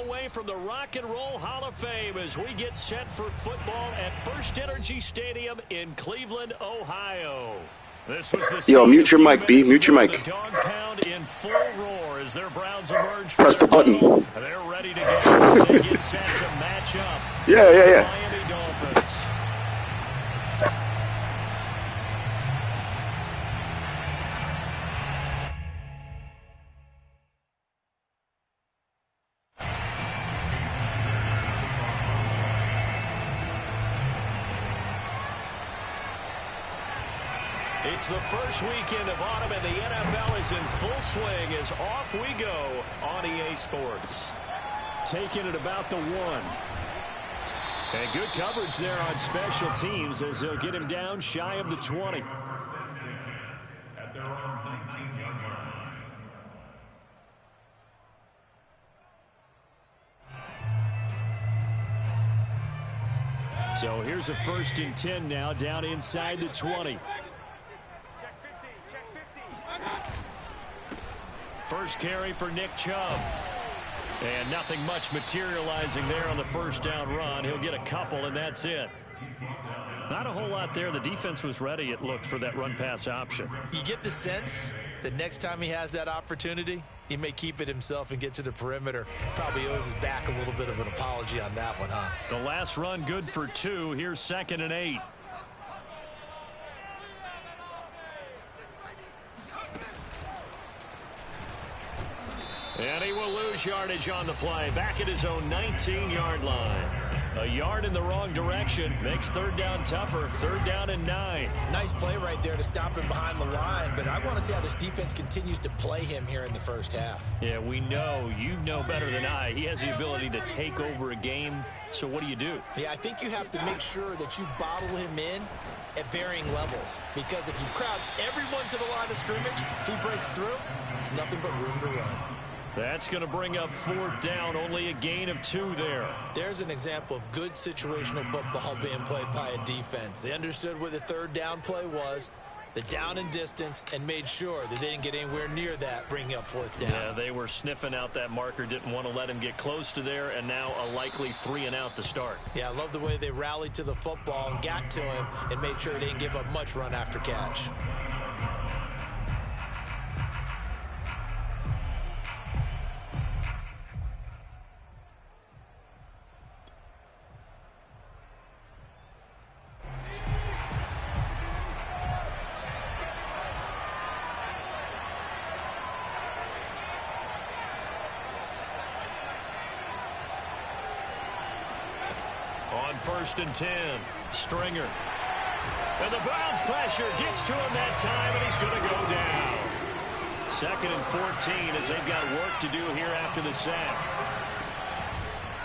away from the Rock and Roll Hall of Fame as we get set for football at First Energy Stadium in Cleveland, Ohio. This was the Yo, mute your mic, B. Mute your mic. The dog pound in full roar as their Browns emerge. Press the button. They're ready to go as they get set to match up. Yeah. Miami Dolphins. It's the first weekend of autumn, and the NFL is in full swing as off we go on EA Sports. Taking it about the 1. And good coverage there on special teams as they'll get him down shy of the 20. At their own 19-yard line. So here's a 1st and 10 now, down inside the 20. First carry for Nick Chubb. And nothing much materializing there on the first down run. He'll get a couple, and that's it. Not a whole lot there. The defense was ready, it looked, for that run-pass option. You get the sense that next time he has that opportunity, he may keep it himself and get to the perimeter. Probably owes his back a little bit of an apology on that one, huh? The last run good for 2. Here's 2nd and 8. And he will lose yardage on the play. Back at his own 19-yard line. A yard in the wrong direction makes 3rd down tougher. 3rd down and 9. Nice play right there to stop him behind the line. But I want to see how this defense continues to play him here in the first half. Yeah, we know. You know better than I. He has the ability to take over a game. So what do you do? Yeah, I think you have to make sure that you bottle him in at varying levels. Because if you crowd everyone to the line of scrimmage, if he breaks through, there's nothing but room to run. That's going to bring up 4th down. Only a gain of 2 there. There's an example of good situational football being played by a defense. They understood what the 3rd down play was, the down and distance, and made sure that they didn't get anywhere near that, bringing up 4th down. Yeah, they were sniffing out that marker, didn't want to let him get close to there, and now a likely 3 and out to start. Yeah, I love the way they rallied to the football and got to him and made sure they didn't give up much run after catch. On 1st and 10, Stringer. And the Browns pressure gets to him that time, and he's going to go down. 2nd and 14 as they've got work to do here after the sack.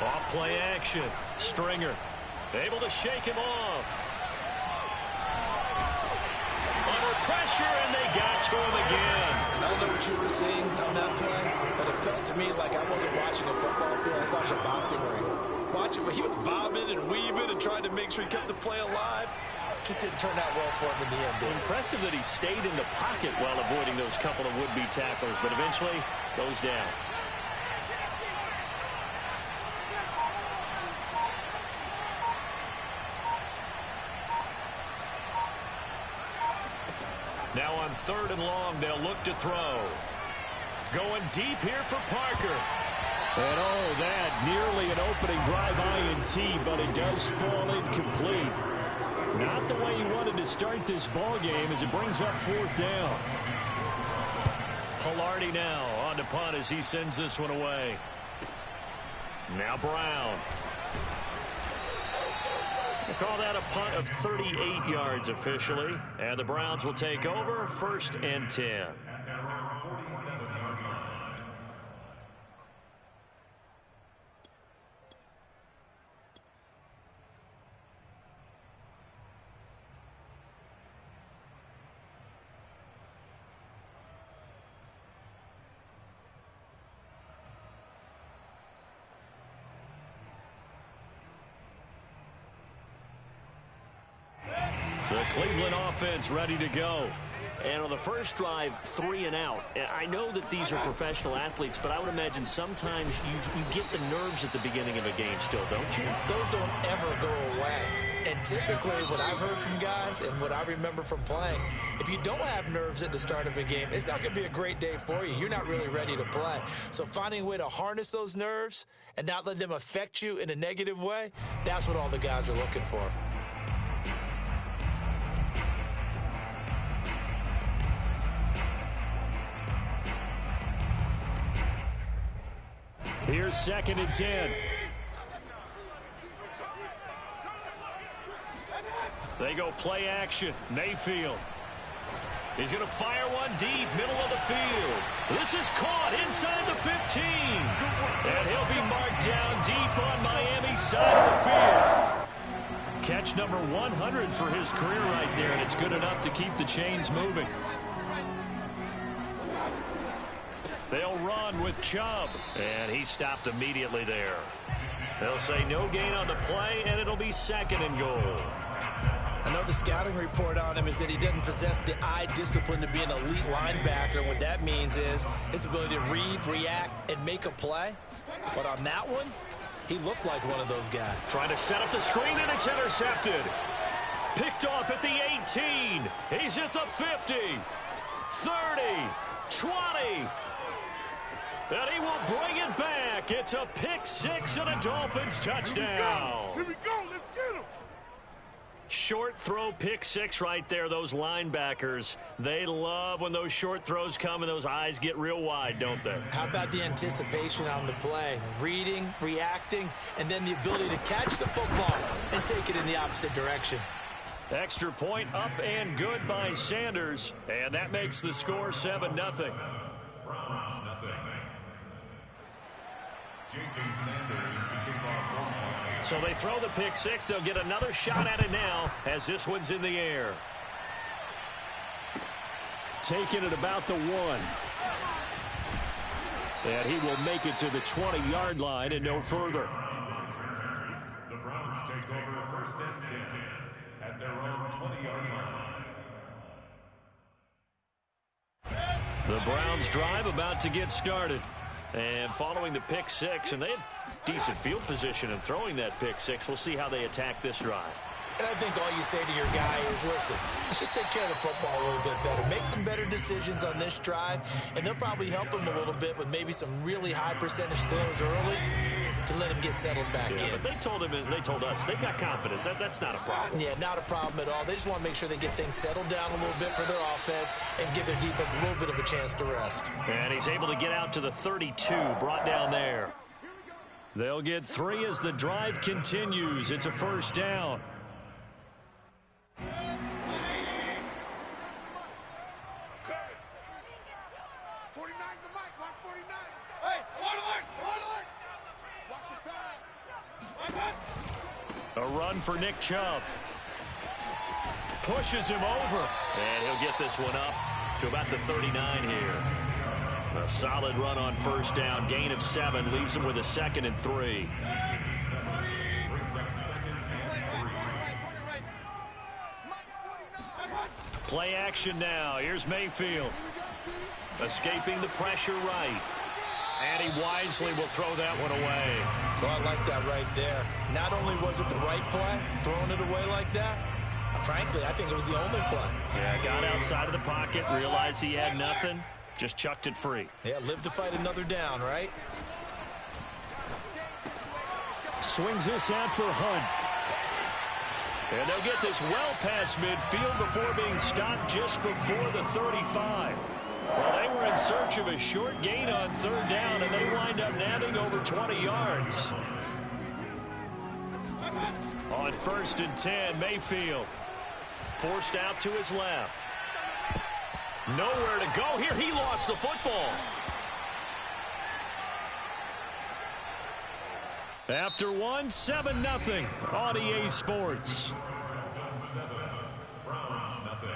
Off play action. Stringer able to shake him off. Under pressure, and they got to him again. I don't know what you were seeing on that play, but it felt to me like I wasn't watching a football field. I was watching a boxing ring. He was bobbing and weaving and trying to make sure he kept the play alive. Just didn't turn out well for him in the end, did it? Impressive that he stayed in the pocket while avoiding those couple of would-be tackles, but eventually goes down. Now on 3rd and long, they'll look to throw. Going deep here for Parker. And oh, that nearly an opening drive INT, but it does fall incomplete. Not the way he wanted to start this ball game as it brings up 4th down. Pilardi now on to punt as he sends this one away. Now Brown. We'll call that a punt of 38 yards officially. And the Browns will take over 1st and 10. The Cleveland offense ready to go. And on the first drive, 3 and out. And I know that these are professional athletes, but I would imagine sometimes you get the nerves at the beginning of a game still, don't you? Those don't ever go away. And typically what I've heard from guys and what I remember from playing, if you don't have nerves at the start of a game, it's not going to be a great day for you. You're not really ready to play. So finding a way to harness those nerves and not let them affect you in a negative way, that's what all the guys are looking for. Here's 2nd and 10. They go play action. Mayfield. He's going to fire one deep, middle of the field. This is caught inside the 15. And he'll be marked down deep on Miami's side of the field. Catch number 100 for his career right there, and it's good enough to keep the chains moving. They'll run with Chubb, and he stopped immediately there. They'll say no gain on the play, and it'll be 2nd and goal. I know the scouting report on him is that he doesn't possess the eye discipline to be an elite linebacker. What that means is his ability to read, react, and make a play. But on that one, he looked like one of those guys. Trying to set up the screen, and it's intercepted. Picked off at the 18. He's at the 50, 30, 20. And he will bring it back. It's a pick 6 and a Dolphins touchdown. Here we go. Let's get him. Short throw, pick 6 right there. Those linebackers, they love when those short throws come and those eyes get real wide, don't they? How about the anticipation on the play? Reading, reacting, and then the ability to catch the football and take it in the opposite direction. Extra point up and good by Sanders. And that makes the score 7-0. Browns, nothing. Jason Sanders to kick off 1 point. So they throw the pick 6. They'll get another shot at it now as this one's in the air. Taking it about the 1. And he will make it to the 20-yard line and no further. The Browns take over 1st and 10 at their own 20-yard line. The Browns drive about to get started. And following the pick 6, and they had decent field position in throwing that pick 6. We'll see how they attack this drive. And I think all you say to your guy is, listen, let's just take care of the football a little bit better. Make some better decisions on this drive, and they'll probably help him a little bit with maybe some really high percentage throws early to let him get settled back in. But they told him, and they told us, they got confidence. That's not a problem. Yeah, not a problem at all. They just want to make sure they get things settled down a little bit for their offense and give their defense a little bit of a chance to rest. And he's able to get out to the 32, brought down there. They'll get 3 as the drive continues. It's a 1st down. A run for Nick Chubb. Pushes him over. And he'll get this one up to about the 39 here. A solid run on 1st down. Gain of 7 leaves him with a 2nd and 3. Play action now. Here's Mayfield. Escaping the pressure right. And he wisely will throw that one away. Well, I like that right there. Not only was it the right play, throwing it away like that, frankly, I think it was the only play. Yeah, got outside of the pocket, realized he had nothing, just chucked it free. Yeah, live to fight another down, right? Swings this out for Hunt. And they'll get this well past midfield before being stopped just before the 35. Well, they were in search of a short gain on 3rd down, and they wind up nabbing over 20 yards. On 1st and 10, Mayfield forced out to his left. Nowhere to go here. He lost the football. After 1, 7-0 on EA Sports. Browns, nothing.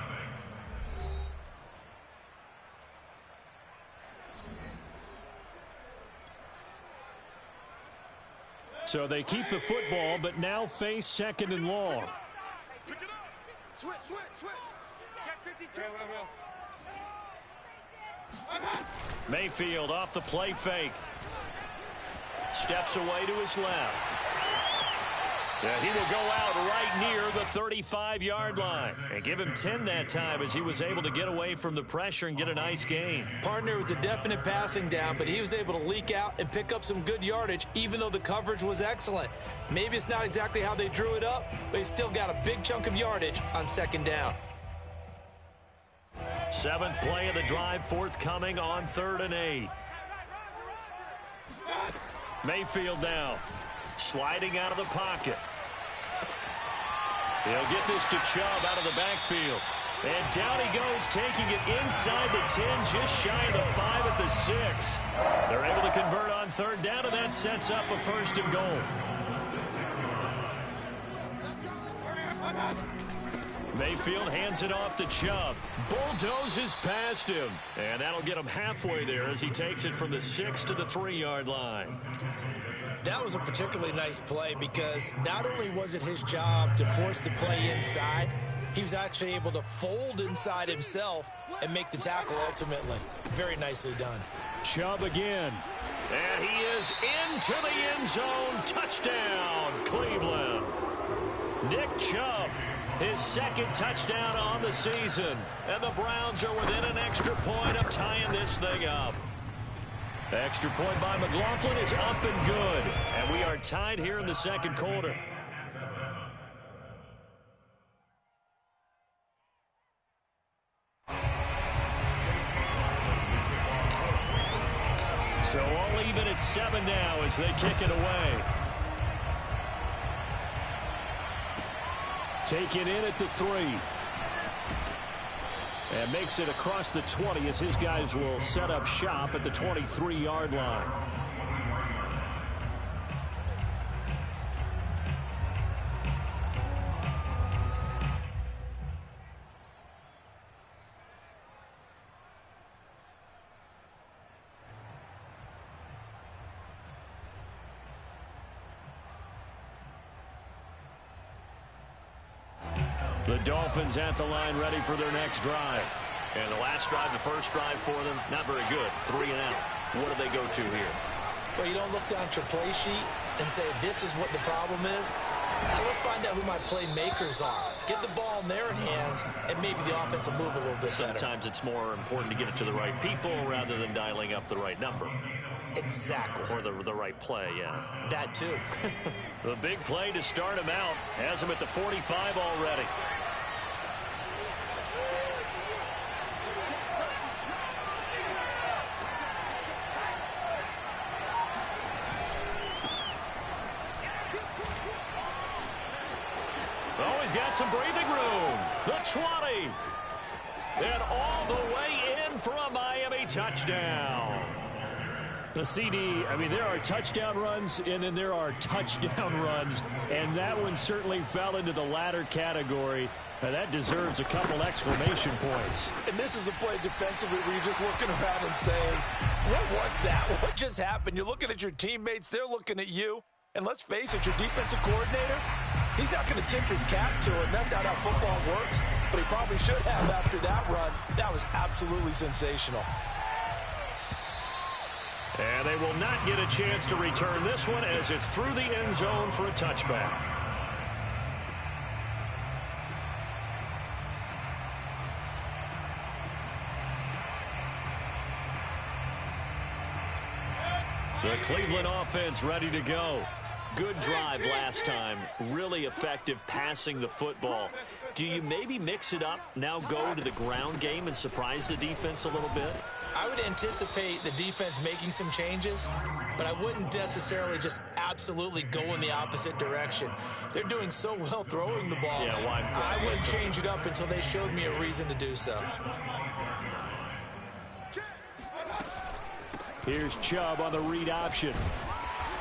So they keep the football, but now face 2nd and long. Pick it up. Switch, switch, switch. Mayfield off the play fake. Steps away to his left. Yeah, he will go out right near the 35-yard line. And give him 10 that time as he was able to get away from the pressure and get a nice gain. Partner was a definite passing down, but he was able to leak out and pick up some good yardage, even though the coverage was excellent. Maybe it's not exactly how they drew it up, but he still got a big chunk of yardage on second down. 7th play of the drive forthcoming on 3rd and 8. Mayfield now, sliding out of the pocket. He'll get this to Chubb out of the backfield. And down he goes, taking it inside the 10, just shy of the 5 at the 6. They're able to convert on 3rd down, and that sets up a 1st and goal. Mayfield hands it off to Chubb. Bulldozes past him. And that'll get him halfway there as he takes it from the 6 to the 3-yard line. That was a particularly nice play because not only was it his job to force the play inside, he was actually able to fold inside himself and make the tackle ultimately. Very nicely done. Chubb again. And he is into the end zone. Touchdown, Cleveland. Nick Chubb, his 2nd touchdown on the season. And the Browns are within an extra point of tying this thing up. Extra point by McLaughlin is up and good. And we are tied here in the 2nd quarter. So all even at 7 now as they kick it away. Taken in at the 3. And makes it across the 20 as his guys will set up shop at the 23-yard line. The Dolphins at the line ready for their next drive. And the last drive, the first drive for them, not very good. 3 and out. What do they go to here? Well, you don't look down at your play sheet and say, this is what the problem is. Now let's find out who my playmakers are. Get the ball in their hands, and maybe the offense will move a little bit better. Sometimes it's more important to get it to the right people rather than dialing up the right number. Exactly. Or the right play, yeah. That too. The big play to start him out. Has him at the 45 already. Oh, he's got some breathing room. The 20. And all the way in for a Miami touchdown. The CD, I mean, there are touchdown runs, and then there are touchdown runs, and that one certainly fell into the latter category. Now, that deserves a couple exclamation points. And this is a play defensively where you're just looking around and saying, what was that? What just happened? You're looking at your teammates. They're looking at you. And let's face it, your defensive coordinator, he's not going to tip his cap to it. That's not how football works, but he probably should have after that run. That was absolutely sensational. And they will not get a chance to return this one as it's through the end zone for a touchback. The Cleveland offense ready to go. Good drive last time. Really effective passing the football. Do you maybe mix it up, now go to the ground game and surprise the defense a little bit? I would anticipate the defense making some changes, but I wouldn't necessarily just absolutely go in the opposite direction. They're doing so well throwing the ball. Yeah, why I wouldn't change it up until they showed me a reason to do so. Here's Chubb on the read option.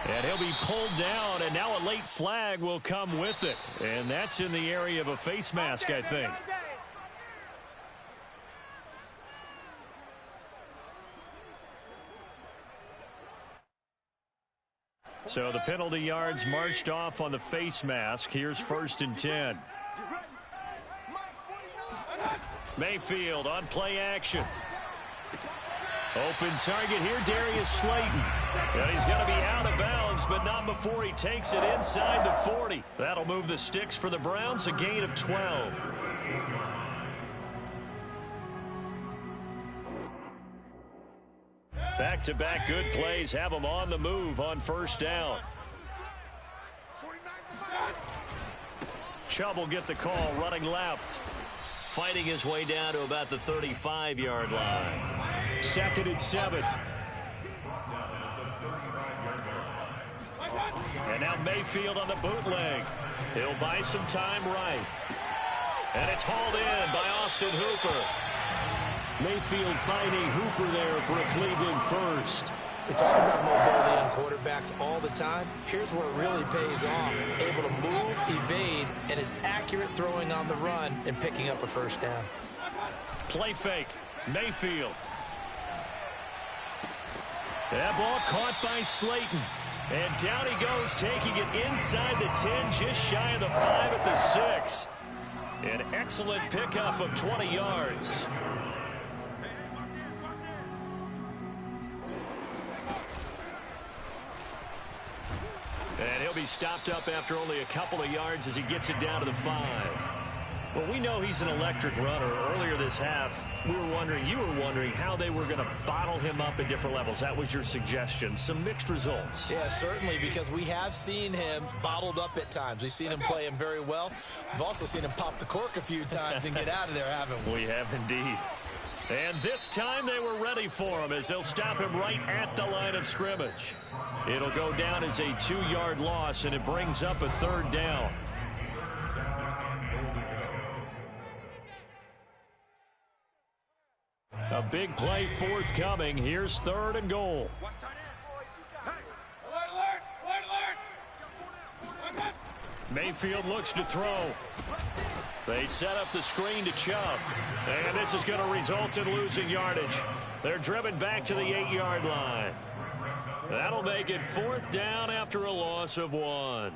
And he'll be pulled down, and now a late flag will come with it. And that's in the area of a face mask, I think. So the penalty yards marched off on the face mask. Here's 1st and 10. Mayfield on play action. Open target here, Darius Slayton. And he's going to be out of bounds, but not before he takes it inside the 40. That'll move the sticks for the Browns, a gain of 12. Back-to-back good plays have him on the move on first down. Chubb will get the call running left. Fighting his way down to about the 35-yard line. 2nd and 7. And now Mayfield on the bootleg. He'll buy some time right. And it's hauled in by Austin Hooper. Mayfield finding Hooper there for a Cleveland first. We talk about mobility on quarterbacks all the time. Here's where it really pays off. Able to move, evade, and is accurate throwing on the run and picking up a first down. Play fake. Mayfield. That ball caught by Slayton. And down he goes, taking it inside the 10, just shy of the 5 at the 6. An excellent pickup of 20 yards. And he'll be stopped up after only a couple of yards as he gets it down to the 5. Well, we know he's an electric runner. Earlier this half, you were wondering how they were going to bottle him up at different levels. That was your suggestion. Some mixed results. Yeah, certainly, because we have seen him bottled up at times. We've seen him play him very well. We've also seen him pop the cork a few times and get out of there, haven't we? We have indeed. And this time they were ready for him as they'll stop him right at the line of scrimmage. It'll go down as a 2-yard loss, and it brings up a 3rd down. A big play forthcoming. Here's 3rd and goal. Mayfield looks to throw. They set up the screen to Chubb. And this is going to result in losing yardage. They're driven back to the 8-yard line. That'll make it 4th down after a loss of 1.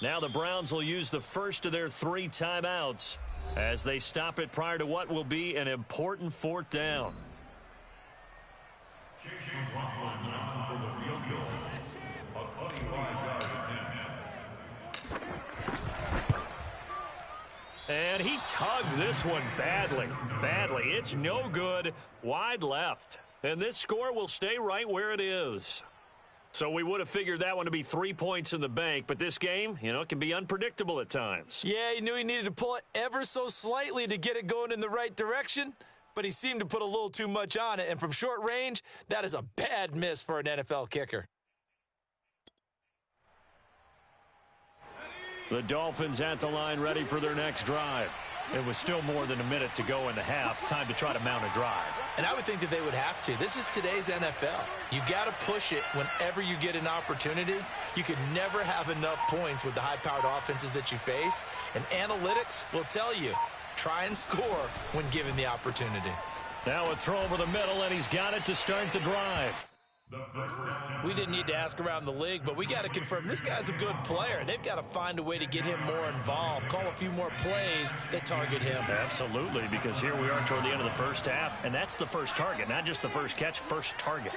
Now the Browns will use the first of their 3 timeouts as they stop it prior to what will be an important 4th down. And he tugged this one badly. It's no good. Wide left. And this score will stay right where it is. So we would have figured that one to be 3 points in the bank, but this game, it can be unpredictable at times. Yeah, he knew he needed to pull it ever so slightly to get it going in the right direction, but he seemed to put a little too much on it, and from short range, that is a bad miss for an NFL kicker. The Dolphins at the line ready for their next drive. It was still more than a minute to go in the half. Time to try to mount a drive. And I would think that they would have to. This is today's NFL. You got to push it whenever you get an opportunity. You can never have enough points with the high-powered offenses that you face. And analytics will tell you, try and score when given the opportunity. Now a throw over the middle, and he's got it to start the drive. We didn't need to ask around the league, but we got to confirm this guy's a good player. They've got to find a way to get him more involved, call a few more plays that target him. Absolutely, because here we are toward the end of the first half, and that's the first target, not just the first catch, first target.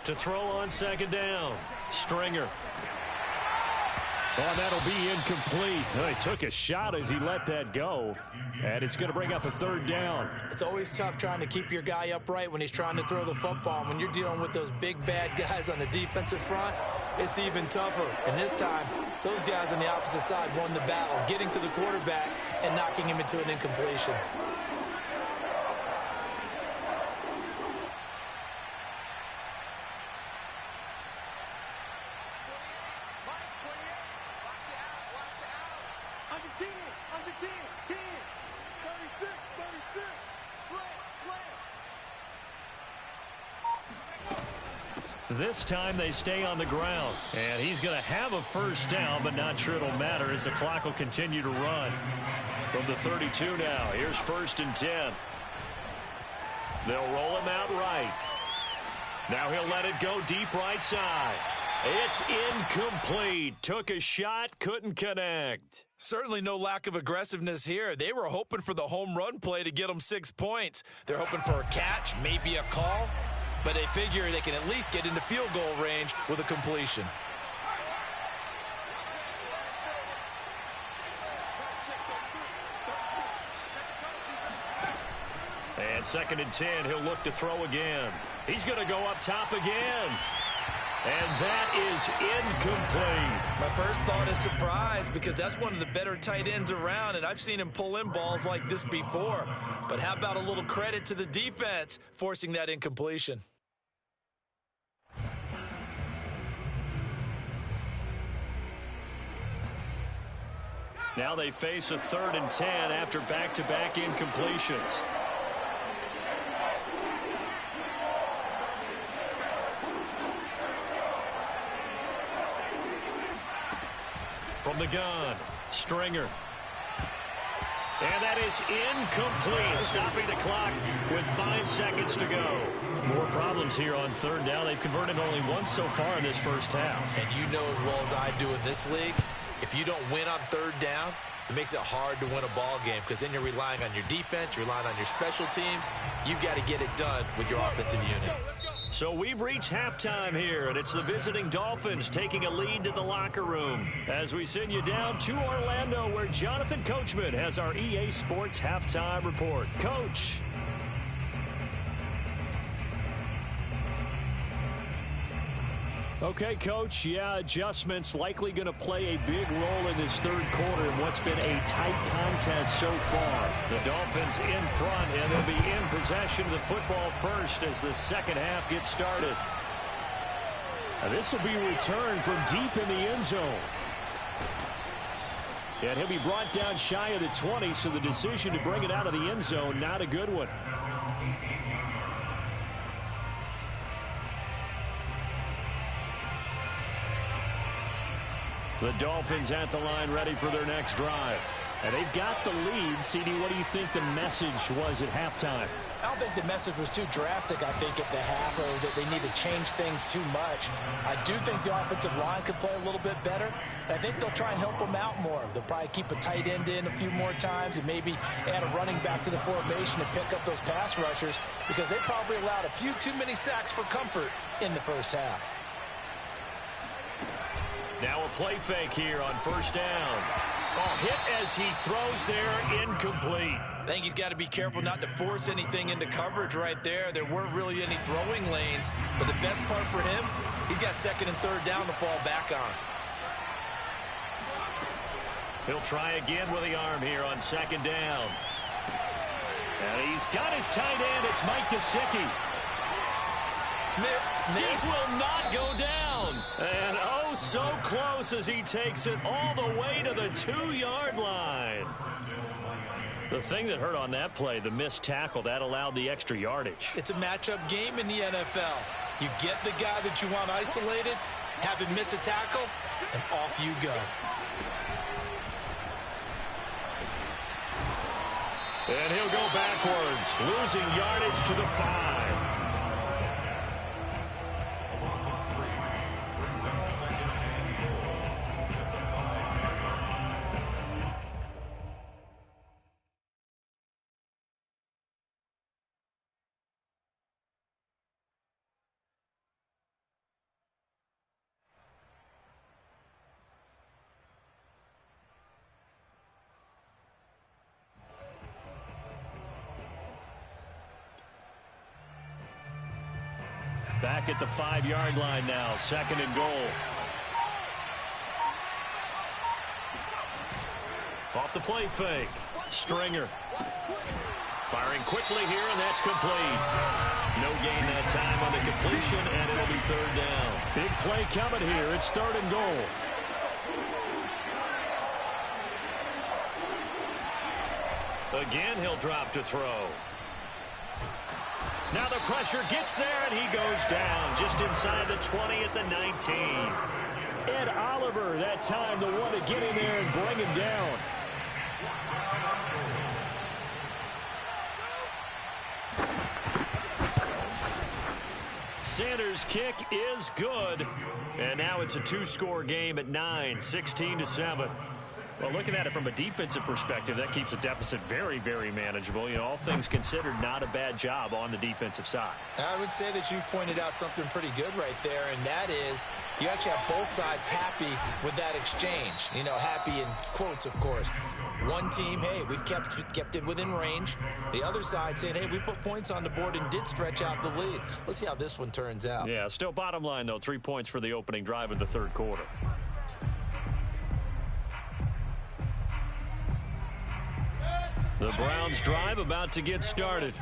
To throw on 2nd down, Stringer. Oh, that'll be incomplete. Oh, he took a shot as he let that go. And it's going to bring up a 3rd down. It's always tough trying to keep your guy upright when he's trying to throw the football. When you're dealing with those big, bad guys on the defensive front, it's even tougher. And this time, those guys on the opposite side won the battle, getting to the quarterback and knocking him into an incompletion. This time they stay on the ground. And he's going to have a first down, but not sure it'll matter as the clock will continue to run. From the 32 now, here's 1st and 10. They'll roll him out right. Now he'll let it go deep right side. It's incomplete. Took a shot, couldn't connect. Certainly no lack of aggressiveness here. They were hoping for the home run play to get them 6 points. They're hoping for a catch, maybe a call, but they figure they can at least get into field goal range with a completion. And 2nd and 10, he'll look to throw again. He's going to go up top again. And that is incomplete. My first thought is surprise because that's one of the better tight ends around, and I've seen him pull in balls like this before. But how about a little credit to the defense forcing that incompletion? Now they face a 3rd and 10 after back-to-back incompletions. From the gun, Stringer. And that is incomplete, stopping the clock with 5 seconds to go. More problems here on 3rd down. They've converted only once so far in this first half. And you know as well as I do in this league, if you don't win on 3rd down, it makes it hard to win a ball game because then you're relying on your defense, you're relying on your special teams. You've got to get it done with your offensive unit. So we've reached halftime here, and it's the visiting Dolphins taking a lead to the locker room as we send you down to Orlando where Jonathan Coachman has our EA Sports Halftime Report. Coach. Okay, Coach, yeah, adjustments likely going to play a big role in this 3rd quarter in what's been a tight contest so far. The Dolphins in front, and they'll be in possession of the football first as the 2nd half gets started. And this will be returned from deep in the end zone. And he'll be brought down shy of the 20, so the decision to bring it out of the end zone, not a good one. The Dolphins at the line ready for their next drive. And they've got the lead. CD, what do you think the message was at halftime? I don't think the message was too drastic, I think, at the half, or that they need to change things too much. I do think the offensive line could play a little bit better. I think they'll try and help them out more. They'll probably keep a tight end in a few more times and maybe add a running back to the formation to pick up those pass rushers because they probably allowed a few too many sacks for comfort in the first half. Now a play fake here on 1st down. Oh, hit as he throws there, incomplete. I think he's got to be careful not to force anything into coverage right there. There weren't really any throwing lanes, but the best part for him, he's got 2nd and 3rd down to fall back on. He'll try again with the arm here on 2nd down. And he's got his tight end. It's Mike Gesicki. Missed. He will not go down. And oh, so close as he takes it all the way to the 2-yard line. The thing that hurt on that play, the missed tackle, that allowed the extra yardage. It's a matchup game in the NFL. You get the guy that you want isolated, have him miss a tackle, and off you go. And he'll go backwards, losing yardage to the 5. Back at the 5-yard line now, 2nd and goal. Off the play fake. Stringer. Firing quickly here, and that's complete. No gain that time on the completion, and it'll be 3rd down. Big play coming here. It's 3rd and goal. Again, he'll drop to throw. Now the pressure gets there, and he goes down just inside the 20 at the 19. Ed Oliver, that time, the one to get in there and bring him down. Sanders' kick is good. And now it's a two-score game at 9, 16-7. Well, looking at it from a defensive perspective, that keeps a deficit very, very manageable. You know, all things considered, not a bad job on the defensive side. I would say that you've pointed out something pretty good right there, and that is you actually have both sides happy with that exchange. You know, happy in quotes, of course. One team, hey, we've kept it within range. The other side saying, hey, we put points on the board and did stretch out the lead. Let's see how this one turns out. Yeah, still bottom line, though, 3 points for the opening drive of the third quarter. The Browns drive about to get started.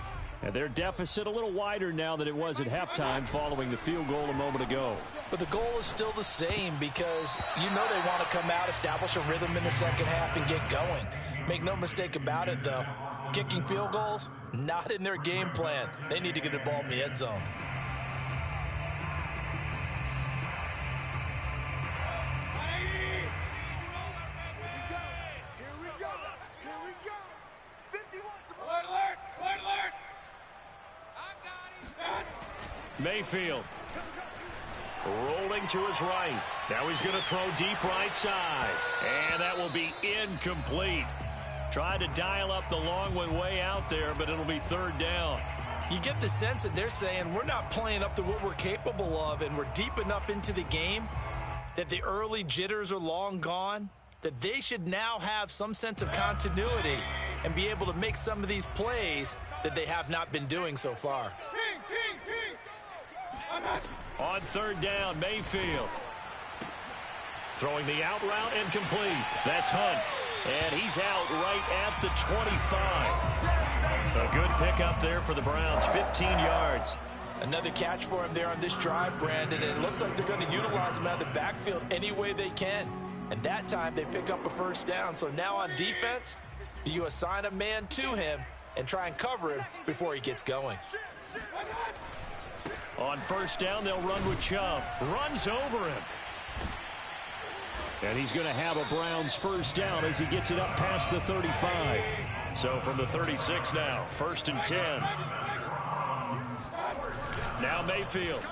And their deficit a little wider now than it was at halftime following the field goal a moment ago. But the goal is still the same because you know they want to come out, establish a rhythm in the second half, and get going. Make no mistake about it, though. Kicking field goals, not in their game plan. They need to get the ball in the end zone. Mayfield rolling to his right. Now he's going to throw deep right side. And that will be incomplete. Tried to dial up the long one way out there, but it'll be third down. You get the sense that they're saying we're not playing up to what we're capable of, and we're deep enough into the game that the early jitters are long gone, that they should now have some sense of continuity and be able to make some of these plays that they have not been doing so far. On third down, Mayfield. Throwing the out route incomplete. That's Hunt. And he's out right at the 25. A good pickup there for the Browns, 15 yards. Another catch for him there on this drive, Brandon, and it looks like they're going to utilize him out of the backfield any way they can. And that time they pick up a first down. So now on defense, do you assign a man to him and try and cover him before he gets going? On first down, they'll run with Chubb. Runs over him. And he's going to have a Browns first down as he gets it up past the 35. So from the 36 now, 1st and 10. Now Mayfield.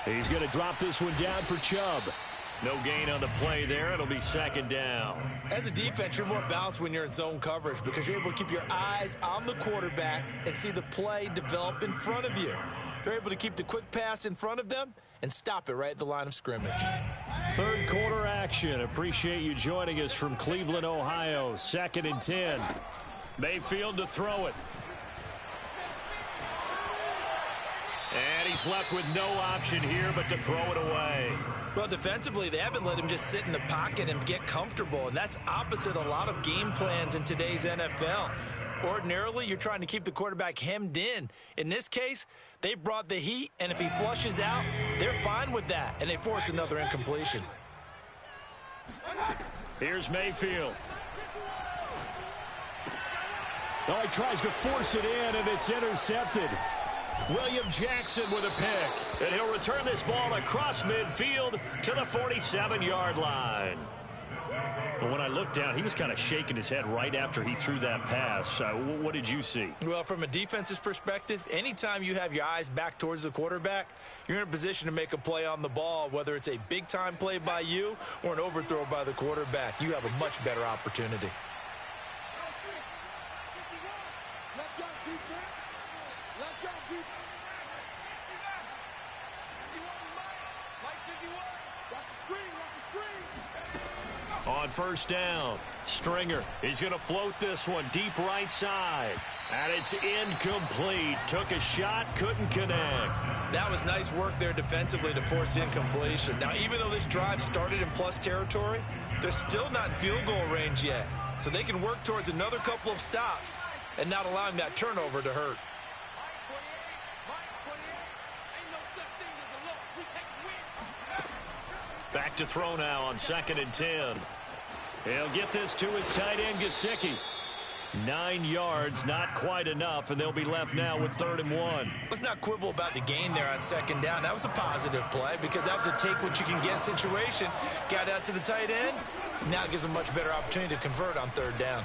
He's going to drop this one down for Chubb. No gain on the play there. It'll be second down. As a defense, you're more balanced when you're in zone coverage because you're able to keep your eyes on the quarterback and see the play develop in front of you. They're able to keep the quick pass in front of them and stop it right at the line of scrimmage. Third quarter action. Appreciate you joining us from Cleveland, Ohio. 2nd and 10. Mayfield to throw it. And he's left with no option here but to throw it away. Well, defensively, they haven't let him just sit in the pocket and get comfortable, and that's opposite a lot of game plans in today's NFL. Ordinarily, you're trying to keep the quarterback hemmed in. In this case, they brought the heat, and if he flushes out, they're fine with that, and they force another incompletion. Here's Mayfield. Oh, he tries to force it in, and it's intercepted. William Jackson with a pick. And he'll return this ball across midfield to the 47-yard line. But when I looked down, he was kind of shaking his head right after he threw that pass. What did you see? Well, from a defense's perspective, anytime you have your eyes back towards the quarterback, you're in a position to make a play on the ball, whether it's a big-time play by you or an overthrow by the quarterback. You have a much better opportunity. On first down, Stringer. He's going to float this one deep right side. And it's incomplete. Took a shot, couldn't connect. That was nice work there defensively to force incompletion. Now, even though this drive started in plus territory, they're still not in field goal range yet. So they can work towards another couple of stops and not allowing that turnover to hurt. Back to throw now on 2nd and 10. He'll get this to his tight end, Gesicki. 9 yards, not quite enough, and they'll be left now with 3rd and 1. Let's not quibble about the gain there on 2nd down. That was a positive play because that was a take-what-you-can-get situation. Got out to the tight end. Now it gives him a much better opportunity to convert on 3rd down.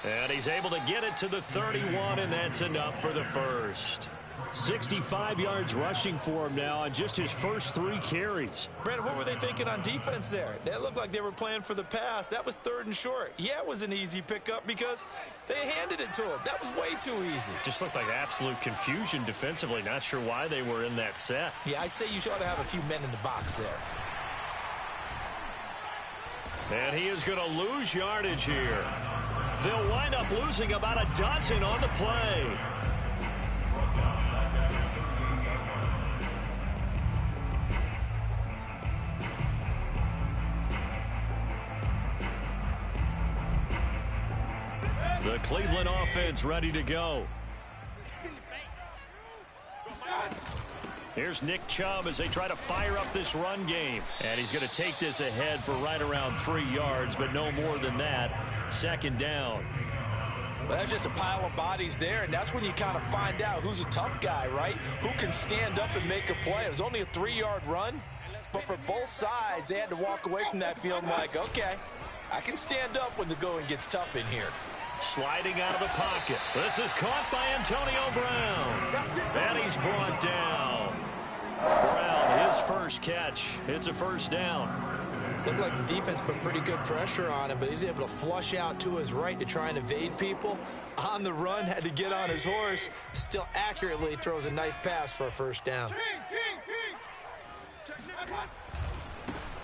And he's able to get it to the 31, and that's enough for the first. 65 yards rushing for him now on just his first 3 carries. Brandon, what were they thinking on defense there? They looked like they were playing for the pass. That was 3rd and short. Yeah, it was an easy pickup because they handed it to him. That was way too easy. Just looked like absolute confusion defensively. Not sure why they were in that set. Yeah, I'd say you ought to have a few men in the box there. And he is going to lose yardage here. They'll wind up losing about a dozen on the play. The Cleveland offense ready to go. Here's Nick Chubb as they try to fire up this run game. And he's going to take this ahead for right around 3 yards, but no more than that. 2nd down. Well, that's just a pile of bodies there, and that's when you kind of find out who's a tough guy, right? Who can stand up and make a play. It was only a 3-yard run, but for both sides, they had to walk away from that feeling like, okay, I can stand up when the going gets tough in here. Sliding out of the pocket. This is caught by Antonio Brown. And he's brought down. Brown, his first catch. It's a 1st down. Looked like the defense put pretty good pressure on him, but he's able to flush out to his right to try and evade people. On the run, had to get on his horse. Still accurately throws a nice pass for a 1st down.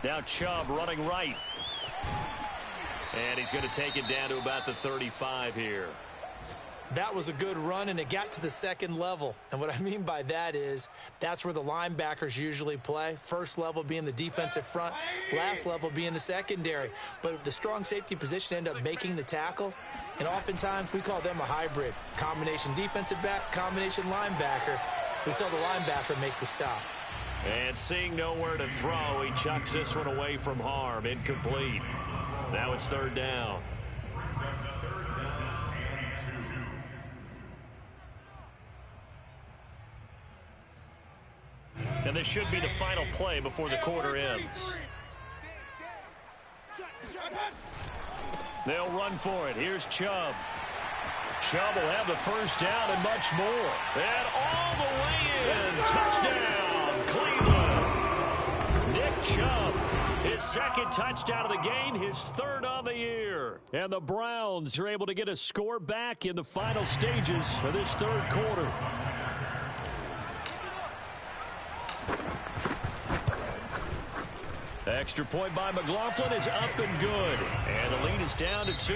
Now Chubb running right. And he's going to take it down to about the 35 here. That was a good run, and it got to the 2nd level. And what I mean by that is that's where the linebackers usually play. First level being the defensive front, last level being the secondary. But the strong safety position ended up making the tackle, and oftentimes we call them a hybrid. Combination defensive back, combination linebacker. We saw the linebacker make the stop. And seeing nowhere to throw, he chucks this one away from harm. Incomplete. Now it's 3rd down. And this should be the final play before the quarter ends. They'll run for it. Here's Chubb. Chubb will have the 1st down and much more. And all the way in. Touchdown, Cleveland. Nick Chubb. His 2nd touchdown of the game, his 3rd on the year. And the Browns are able to get a score back in the final stages of this 3rd quarter. Extra point by McLaughlin is up and good. And the lead is down to 2.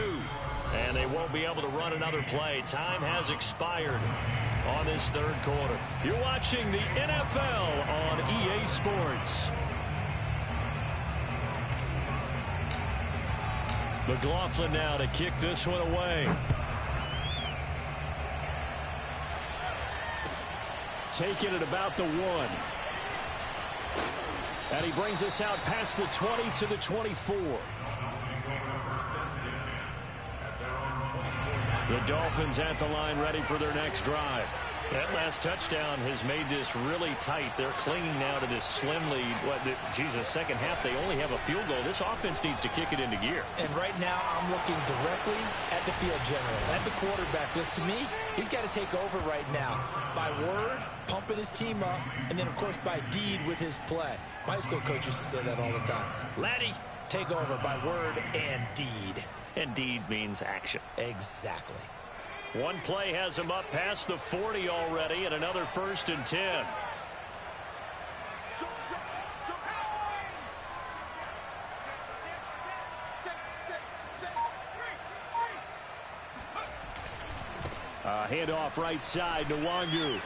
And they won't be able to run another play. Time has expired on this 3rd quarter. You're watching the NFL on EA Sports. McLaughlin now to kick this one away. Taking it about the 1. And he brings us out past the 20 to the 24. The Dolphins at the line ready for their next drive. That last touchdown has made this really tight. They're clinging now to this slim lead. Jesus, 2nd half, they only have a field goal. This offense needs to kick it into gear. And right now, I'm looking directly at the field general, at the quarterback. Because to me, he's got to take over right now. By word, pumping his team up, and then, of course, by deed with his play. My high school coach used to say that all the time. Laddie, take over by word and deed. And deed means action. Exactly. One play has him up past the 40 already, and another 1st and 10. Handoff right side to Nwangu.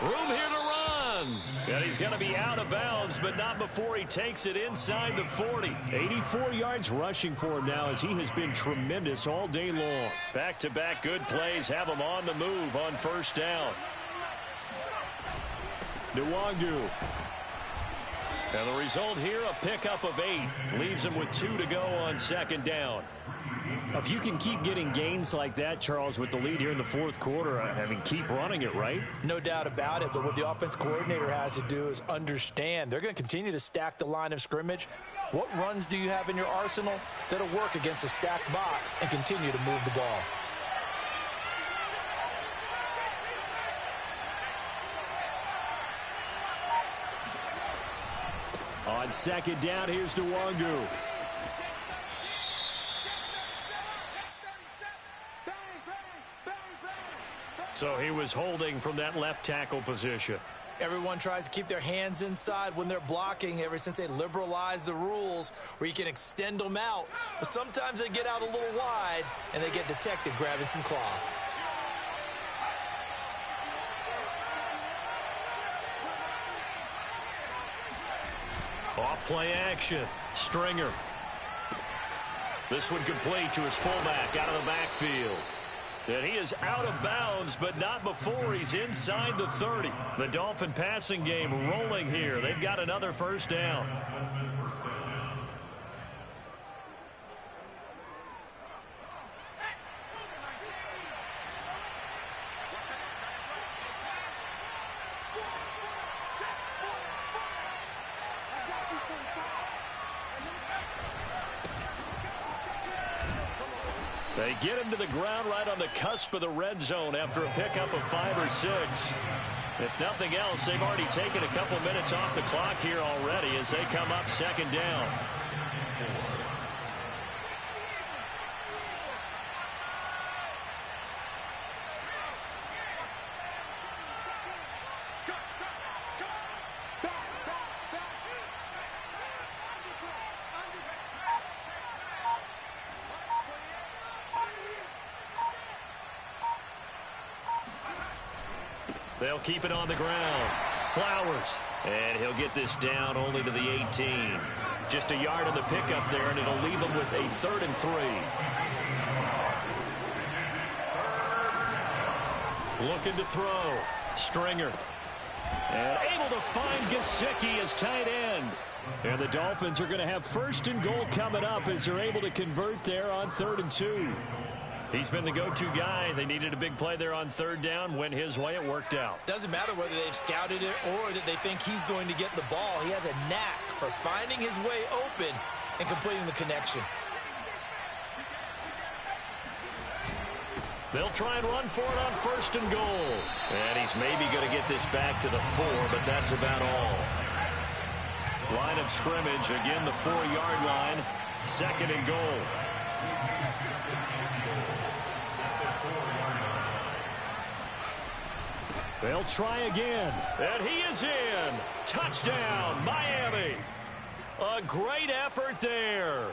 Room here to run. And he's going to be out of bounds, but not before he takes it inside the 40. 84 yards rushing for him now as he has been tremendous all day long. Back-to-back good plays have him on the move on 1st down. Nwangu. And the result here, a pickup of 8. Leaves him with 2 to go on second down. If you can keep getting gains like that, Charles, with the lead here in the fourth quarter, I mean, keep running it, right? No doubt about it, but what the offense coordinator has to do is understand they're going to continue to stack the line of scrimmage. What runs do you have in your arsenal that'll work against a stacked box and continue to move the ball? On second down, here's Nwangu. So he was holding from that left tackle position. Everyone tries to keep their hands inside when they're blocking ever since they liberalized the rules where you can extend them out. But sometimes they get out a little wide and they get detected grabbing some cloth. Off play action. Stringer. This one complete to his fullback out of the backfield. And he is out of bounds, but not before he's inside the 30. The Dolphin passing game rolling here. They've got another first down. They get him to the ground right on the cusp of the red zone after a pickup of 5 or 6. If nothing else, they've already taken a couple minutes off the clock here already as they come up second down. They'll keep it on the ground. Flowers. And he'll get this down only to the 18. Just a yard on the pickup there, and it'll leave him with a 3rd and 3. Looking to throw. Stringer. And able to find Gesicki as tight end. And the Dolphins are going to have 1st and goal coming up as they're able to convert there on 3rd and 2. He's been the go-to guy. They needed a big play there on 3rd down. Went his way. It worked out. Doesn't matter whether they've scouted it or that they think he's going to get the ball. He has a knack for finding his way open and completing the connection. They'll try and run for it on 1st and goal. And he's maybe going to get this back to the 4, but that's about all. Line of scrimmage, again the 4-yard line. 2nd and goal. They'll try again. And he is in. Touchdown, Miami. A great effort there.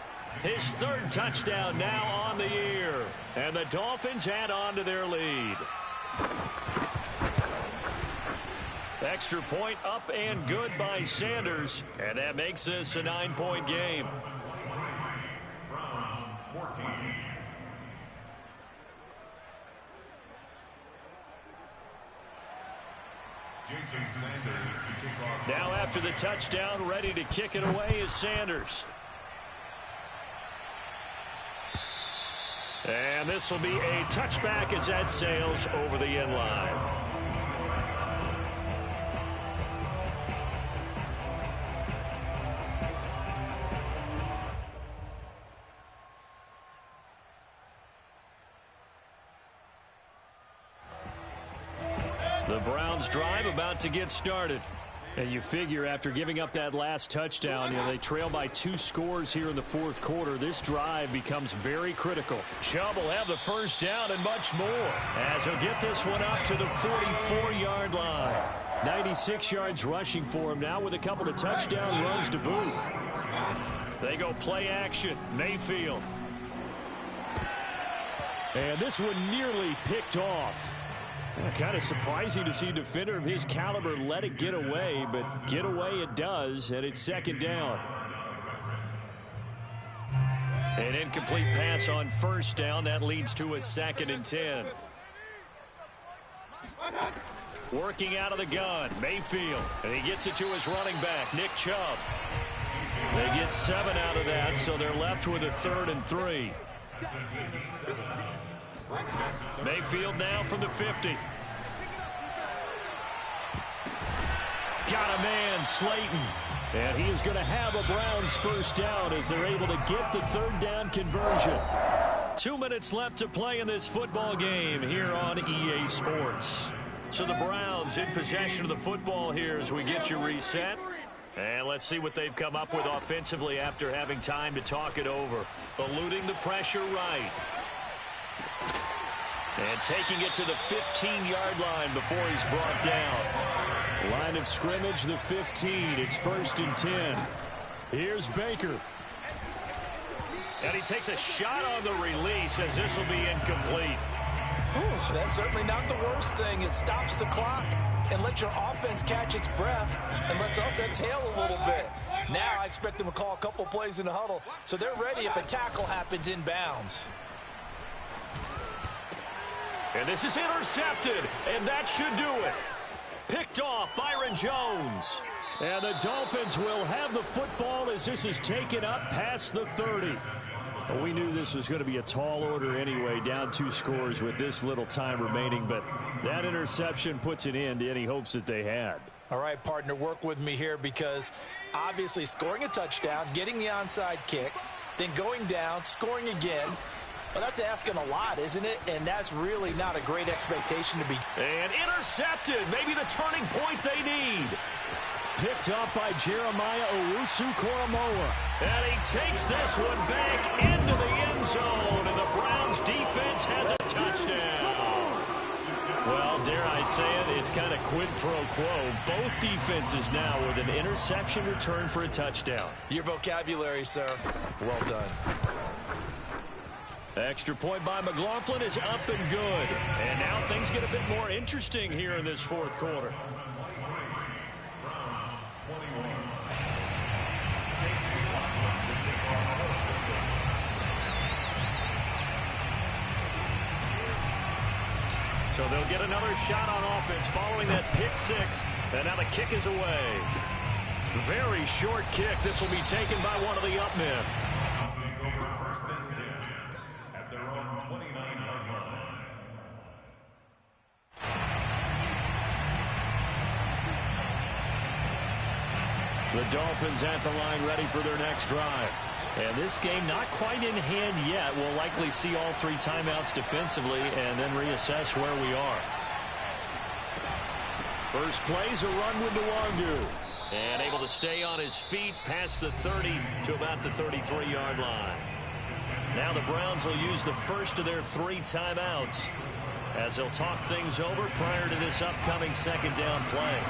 His 3rd touchdown now on the year. And the Dolphins add on to their lead. Extra point up and good by Sanders. And that makes this a 9-point game. Browns 14. Jason Sanders to kick off. Now after the touchdown, ready to kick it away is Sanders. And this will be a touchback as that sails over the end line. The Browns drive about to get started. And you figure after giving up that last touchdown, they trail by 2 scores here in the 4th quarter. This drive becomes very critical. Chubb will have the first down and much more as he'll get this one up to the 44-yard line. 96 yards rushing for him now with a couple of touchdown runs to boot. They go play action. Mayfield. And this one nearly picked off. Kind of surprising to see a defender of his caliber let it get away, but get away it does, and it's 2nd down. An incomplete pass on 1st down. That leads to a 2nd and 10. Working out of the gun, Mayfield. And he gets it to his running back, Nick Chubb. They get 7 out of that, so they're left with a 3rd and 3. Mayfield now from the 50. Got a man, Slayton. And he is going to have a Browns first down as they're able to get the 3rd down conversion. 2 minutes left to play in this football game here on EA Sports. So the Browns in possession of the football here as we get you reset. And let's see what they've come up with offensively after having time to talk it over. Eluding the pressure right. And taking it to the 15-yard line before he's brought down. Line of scrimmage, the 15. It's 1st and 10. Here's Baker. And he takes a shot on the release as this will be incomplete. Ooh, that's certainly not the worst thing. It stops the clock and lets your offense catch its breath and lets us exhale a little bit. Now I expect them to call a couple plays in the huddle so they're ready if a tackle happens inbounds. And this is intercepted, and that should do it. Picked off Byron Jones. And the Dolphins will have the football as this is taken up past the 30. Well, we knew this was going to be a tall order anyway, down 2 scores with this little time remaining, but that interception puts an end to any hopes that they had. All right, partner, work with me here because obviously scoring a touchdown, getting the onside kick, then going down, scoring again. Well, that's asking a lot, isn't it? And that's really not a great expectation to be. And intercepted. Maybe the turning point they need. Picked up by Jeremiah Owusu-Koramoah. And he takes this one back into the end zone. And the Browns defense has a touchdown. Well, dare I say it, it's kind of quid pro quo. Both defenses now with an interception return for a touchdown. Your vocabulary, sir. Well done. Extra point by McLaughlin is up and good. And now things get a bit more interesting here in this 4th quarter. So they'll get another shot on offense following that pick 6. And now the kick is away. Very short kick. This will be taken by one of the up men. The Dolphins at the line ready for their next drive. And this game not quite in hand yet. We'll likely see all 3 timeouts defensively and then reassess where we are. First play's a run with Nwangu. And able to stay on his feet past the 30 to about the 33-yard line. Now the Browns will use the first of their 3 timeouts as they'll talk things over prior to this upcoming 2nd down play.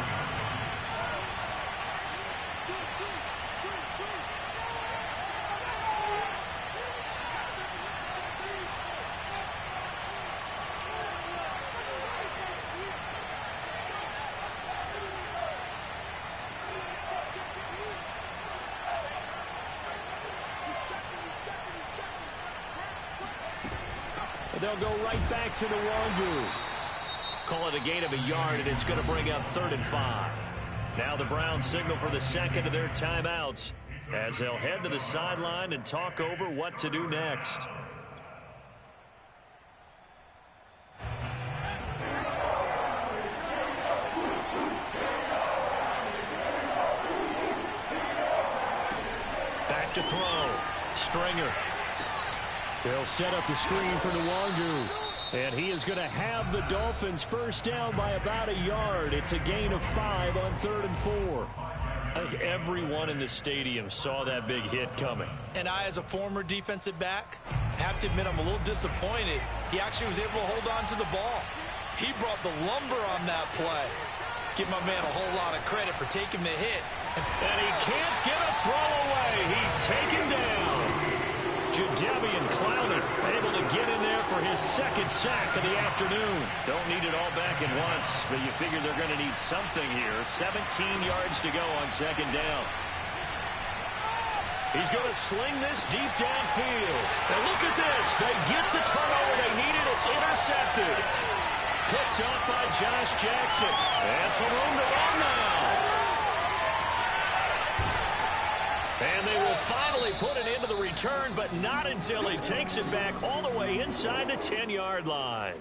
They'll go right back to Nwangu. Call it a gain of a yard, and it's going to bring up 3rd and 5. Now the Browns signal for the 2nd of their timeouts as they'll head to the sideline and talk over what to do next. Back to throw. Stringer. They'll set up the screen for Nwangu. And he is going to have the Dolphins first down by about a yard. It's a gain of 5 on 3rd and 4. I think everyone in the stadium saw that big hit coming. And I, as a former defensive back, have to admit I'm a little disappointed. He actually was able to hold on to the ball. He brought the lumber on that play. Give my man a whole lot of credit for taking the hit. And he can't get a throw away. He's taken down. Jadeveon Clowney able to get in there for his 2nd sack of the afternoon. Don't need it all back at once, but you figure they're going to need something here. 17 yards to go on 2nd down. He's going to sling this deep downfield. And look at this. They get the turnover they needed. It's intercepted. Picked off by Josh Jackson. And some room to run now. And they will finally put it into the return, but not until he takes it back all the way inside the 10-yard line.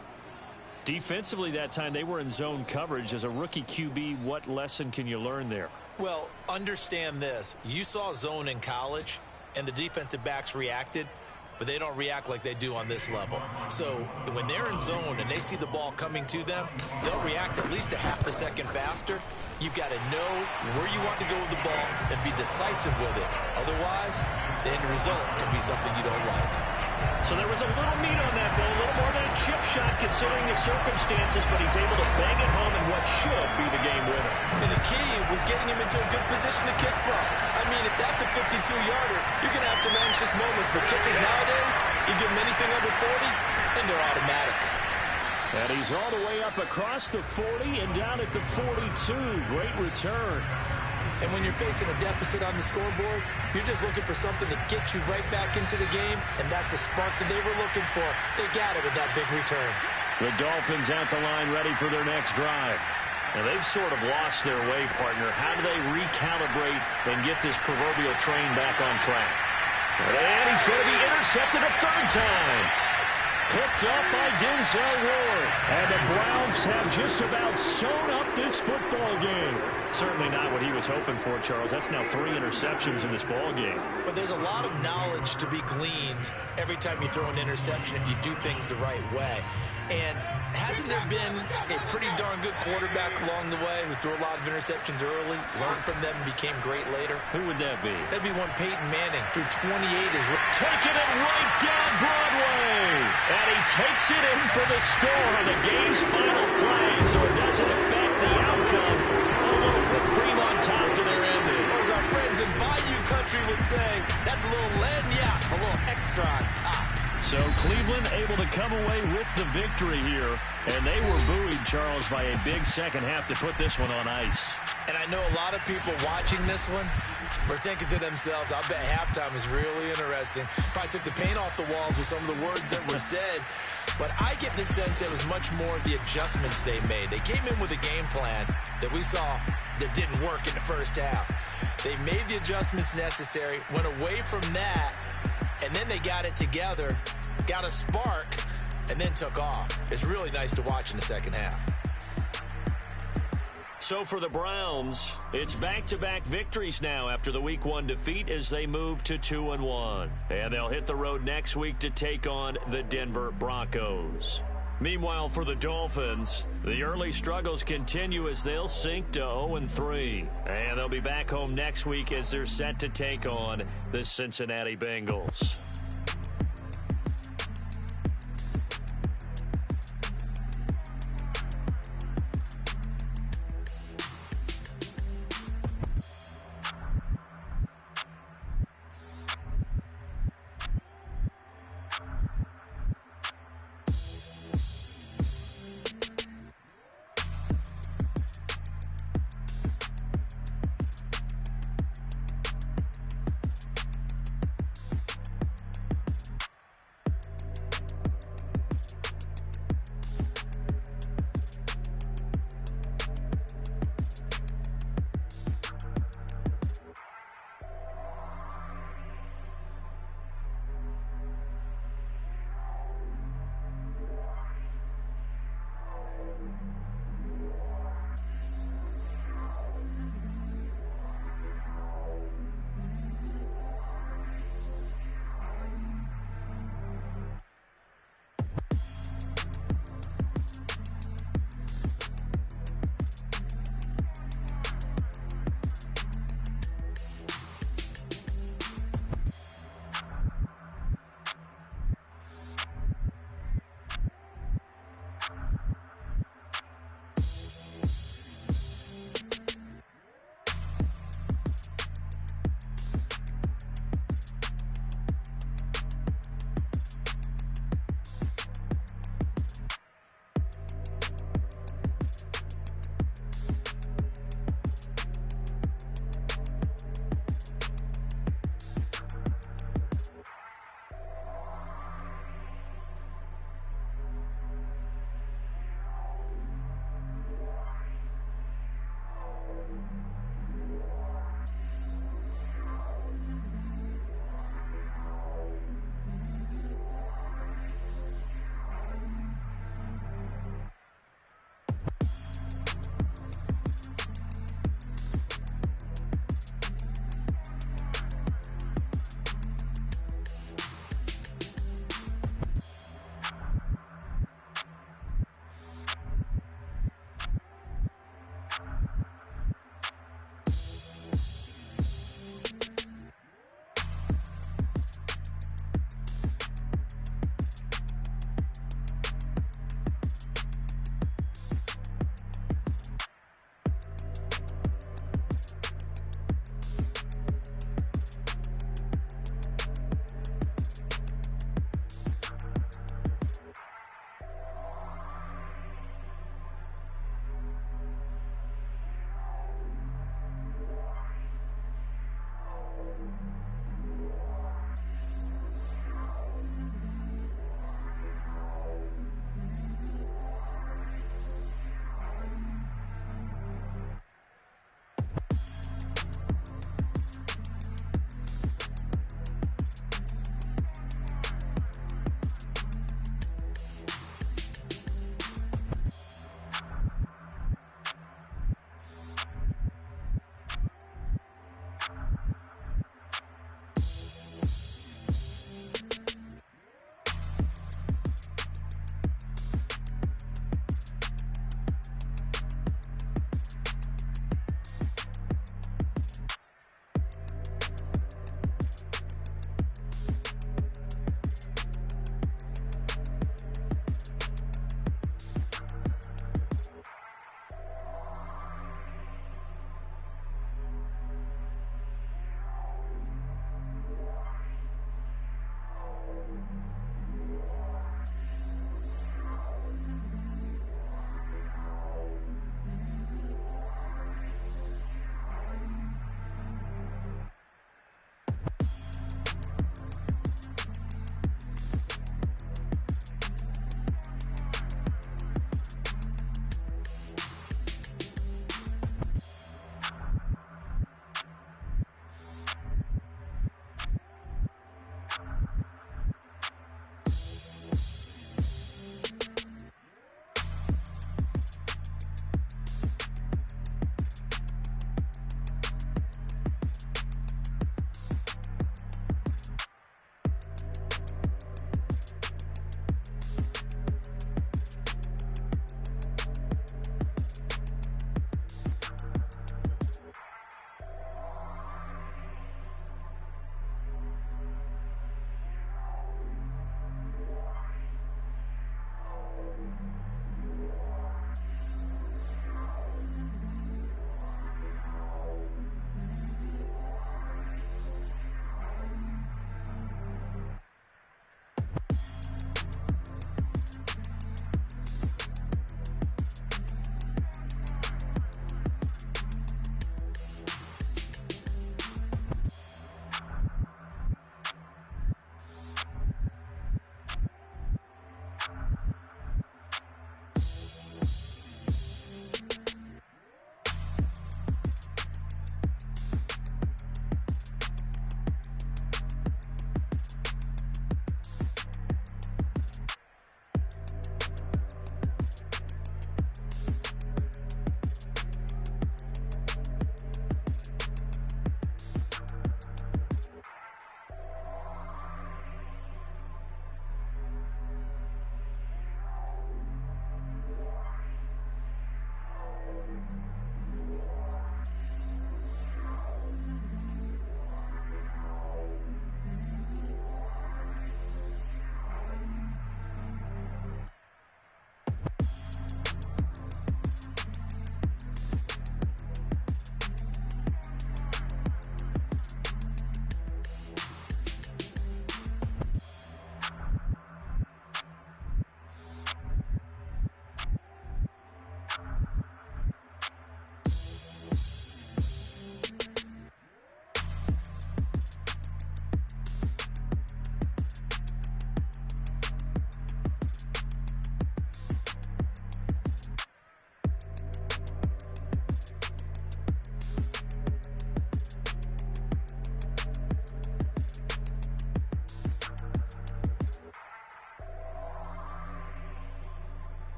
Defensively that time, they were in zone coverage. As a rookie QB, what lesson can you learn there? Well, understand this. You saw zone in college, and the defensive backs reacted, but they don't react like they do on this level. So when they're in zone and they see the ball coming to them, they'll react at least a half a second faster. You've got to know where you want to go with the ball and be decisive with it. Otherwise, the end result can be something you don't like. So there was a little meat on that, Bill, a little more than a chip shot considering the circumstances, but he's able to bang it home in what should be the game winner. And the key was getting him into a good position to kick from. I mean, if that's a 52-yarder, you can have some anxious moments, but kickers nowadays, you give them anything under 40, and they're automatic. And he's all the way up across the 40 and down at the 42. Great return. And when you're facing a deficit on the scoreboard, you're just looking for something to get you right back into the game, and that's the spark that they were looking for. They got it with that big return. The Dolphins at the line ready for their next drive. Now they've sort of lost their way, partner. How do they recalibrate and get this proverbial train back on track? And he's going to be intercepted a third time. Picked up by Denzel Ward. And the Browns have just about sewn up this football game. Certainly not what he was hoping for, Charles. That's now 3 interceptions in this ball game. But there's a lot of knowledge to be gleaned every time you throw an interception if you do things the right way. And hasn't there been a pretty darn good quarterback along the way who threw a lot of interceptions early, learned from them, and became great later? Who would that be? That'd be one Peyton Manning. Threw 28 as taking it right down Broadway. And he takes it in for the score on the game's final play, so it doesn't affect the outcome. A little whipped cream on top to their ending. As our friends in Bayou Country would say, that's a little lagniappe, a little extra on top. So Cleveland able to come away with the victory here. And they were buoyed, Charles, by a big second half to put this one on ice. And I know a lot of people watching this one were thinking to themselves, I bet halftime is really interesting. Probably took the paint off the walls with some of the words that were said. But I get the sense it was much more the adjustments they made. They came in with a game plan that we saw that didn't work in the first half. They made the adjustments necessary, went away from that, and then they got it together, got a spark, and then took off. It's really nice to watch in the second half. So for the Browns, it's back-to-back victories now after the Week 1 defeat as they move to 2-1. And they'll hit the road next week to take on the Denver Broncos. Meanwhile, for the Dolphins, the early struggles continue as they'll sink to 0-3. And they'll be back home next week as they're set to take on the Cincinnati Bengals.